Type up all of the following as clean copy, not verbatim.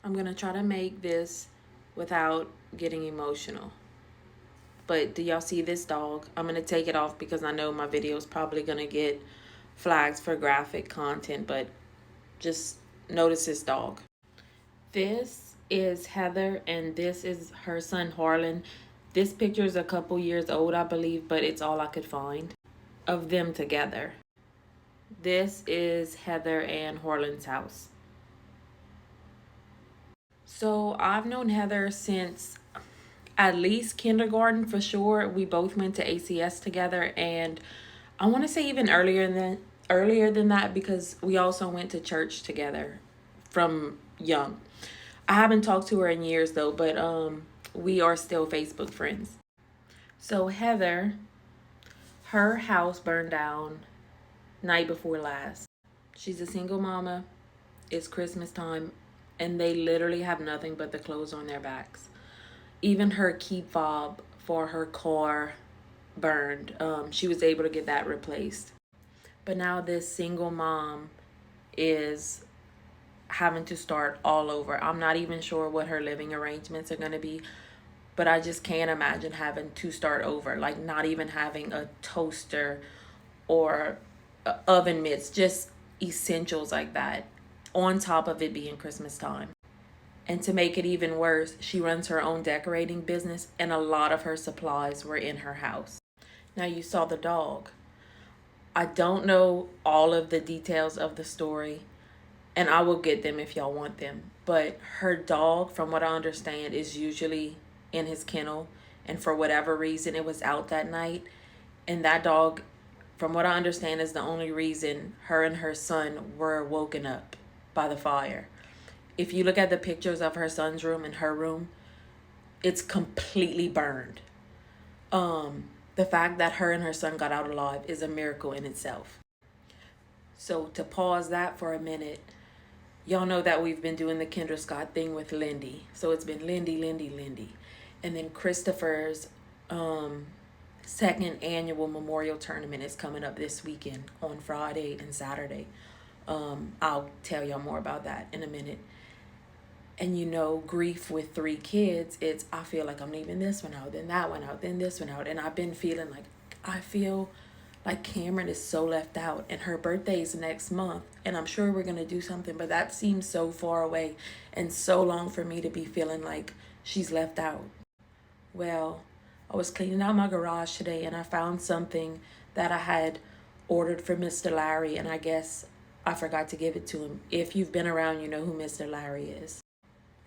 I'm going to try to make this without getting emotional. But do y'all see this dog? I'm going to take it off because I know my video is probably going to get flags for graphic content. But just notice this dog. This is Heather and this is her son Harlon. This picture is a couple years old, I believe, but it's all I could find of them together. This is Heather and Harlan's house. So I've known Heather since at least kindergarten for sure. We both went to ACS together, and I want to say even earlier than that because we also went to church together from young. I haven't talked to her in years though, but we are still Facebook friends. So Heather, her house burned down night before last. She's a single mama. It's Christmas time and they literally have nothing but the clothes on their backs. Even her key fob for her car burned. She was able to get that replaced. But now this single mom is having to start all over. I'm not even sure what her living arrangements are going to be, but I just can't imagine having to start over, like not even having a toaster or oven mitts, just essentials like that, on top of it being Christmas time. And to make it even worse, she runs her own decorating business and a lot of her supplies were in her house. Now you saw the dog. I don't know all of the details of the story, and I will get them if y'all want them. But her dog, from what I understand, is usually in his kennel, and for whatever reason it was out that night. And that dog, from what I understand, is the only reason her and her son were woken up by the fire. If you look at the pictures of her son's room and her room, it's completely burned. The fact that her and her son got out alive is a miracle in itself. So to pause that for a minute, y'all know that we've been doing the Kendra Scott thing with Lindy. So it's been Lindy. And then Christopher's second annual memorial tournament is coming up this weekend on Friday and Saturday. I'll tell y'all more about that in a minute. And you know, grief with 3 kids, it's I feel like I'm leaving this one out, then that one out, then this one out. And I've been feeling like, I feel like Kamryn is so left out, and her birthday is next month, and I'm sure we're going to do something, but that seems so far away and so long for me to be feeling like she's left out. Well, I was cleaning out my garage today and I found something that I had ordered for Mr. Larry, and I guess I forgot to give it to him. If you've been around, you know who Mr. Larry is.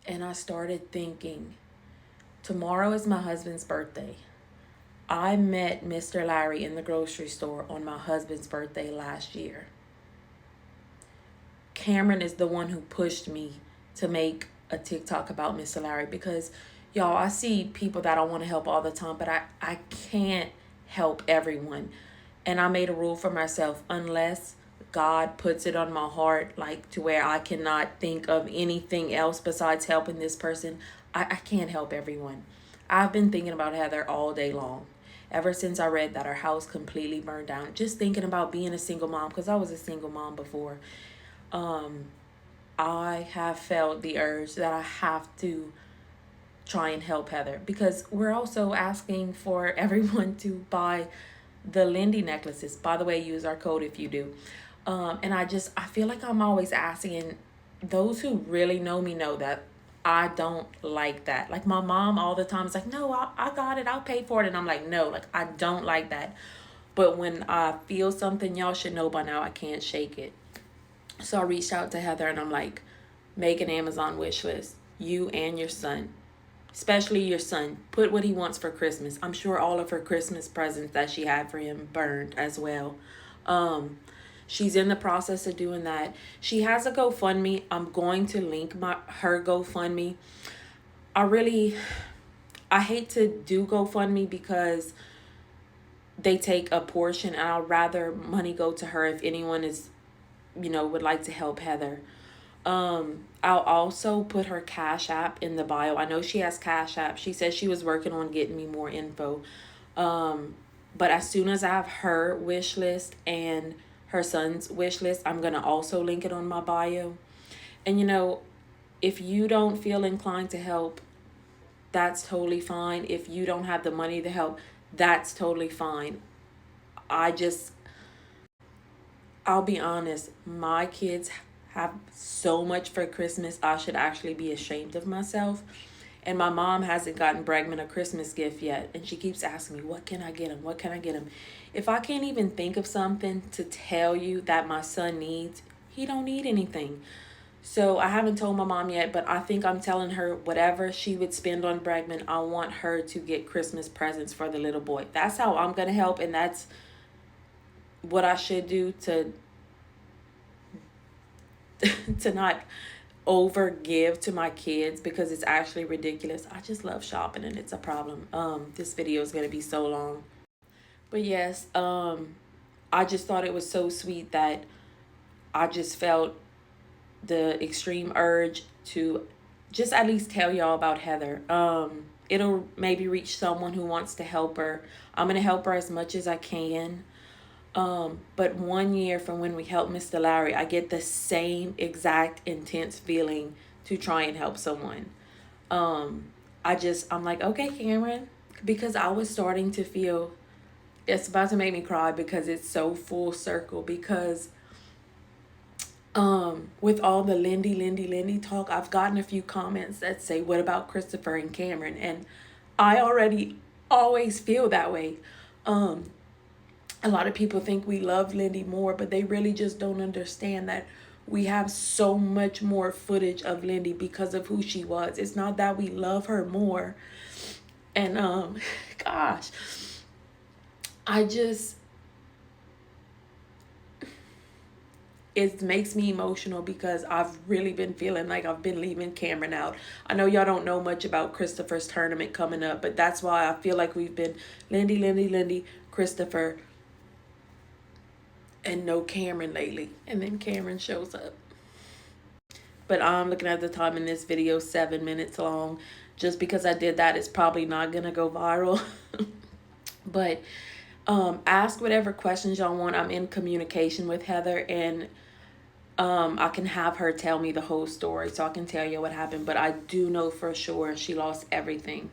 And I started thinking, tomorrow is my husband's birthday. I met Mr. Larry in the grocery store on my husband's birthday last year. Kamryn is the one who pushed me to make a TikTok about Mr. Larry because, y'all, I see people that I want to help all the time, but I can't help everyone. And I made a rule for myself, unless God puts it on my heart, like to where I cannot think of anything else besides helping this person, I can't help everyone. I've been thinking about Heather all day long. Ever since I read that her house completely burned down, just thinking about being a single mom, because I was a single mom before. I have felt the urge that I have to try and help Heather, because we're also asking for everyone to buy the Lindy necklaces. By the way, use our code if you do. And I feel like I'm always asking. Those who really know me know that I don't like that. Like my mom all the time is like, no, I got it. I'll pay for it. And I'm like, no, like I don't like that. But when I feel something, y'all should know by now, I can't shake it. So I reached out to Heather and I'm like, make an Amazon wish list. You and your son, especially your son, put what he wants for Christmas. I'm sure all of her Christmas presents that she had for him burned as well. She's in the process of doing that. She has a GoFundMe. I'm going to link her GoFundMe. I hate to do GoFundMe because they take a portion, and I'd rather money go to her if anyone would like to help Heather. I'll also put her Cash App in the bio. I know she has Cash App. She said she was working on getting me more info. But as soon as I have her wish list and her son's wish list, I'm going to also link it on my bio. And if you don't feel inclined to help, that's totally fine. If you don't have the money to help, that's totally fine. I just, I'll be honest, my kids have so much for Christmas, I should actually be ashamed of myself. And my mom hasn't gotten Bregman a Christmas gift yet. And she keeps asking me, what can I get him? What can I get him? If I can't even think of something to tell you that my son needs, he don't need anything. So I haven't told my mom yet, but I think I'm telling her whatever she would spend on Bregman, I want her to get Christmas presents for the little boy. That's how I'm going to help. And that's what I should do to to not over give to my kids, because it's actually ridiculous. I just love shopping and it's a problem. This video is going to be so long. But yes, I just thought it was so sweet that I just felt the extreme urge to just at least tell y'all about Heather. It'll maybe reach someone who wants to help her. I'm going to help her as much as I can. But 1 year from when we helped Mr. Larry, I get the same exact intense feeling to try and help someone. I'm like, okay, Kamryn, because I was starting to feel, it's about to make me cry because it's so full circle. Because with all the Lindy talk, I've gotten a few comments that say, what about Christopher and Kamryn? And I already always feel that way. A lot of people think we love Lindy more, but they really just don't understand that we have so much more footage of Lindy because of who she was. It's not that we love her more. And gosh, it makes me emotional because I've really been feeling like I've been leaving Kamryn out. I know y'all don't know much about Christopher's tournament coming up, but that's why I feel like we've been Lindy, Christopher, and no Kamryn lately. And then Kamryn shows up. But I'm looking at the time in this video, 7 minutes long. Just because I did that, it's probably not gonna go viral. But ask whatever questions y'all want. I'm in communication with Heather, and I can have her tell me the whole story, so I can tell you what happened. But I do know for sure she lost everything.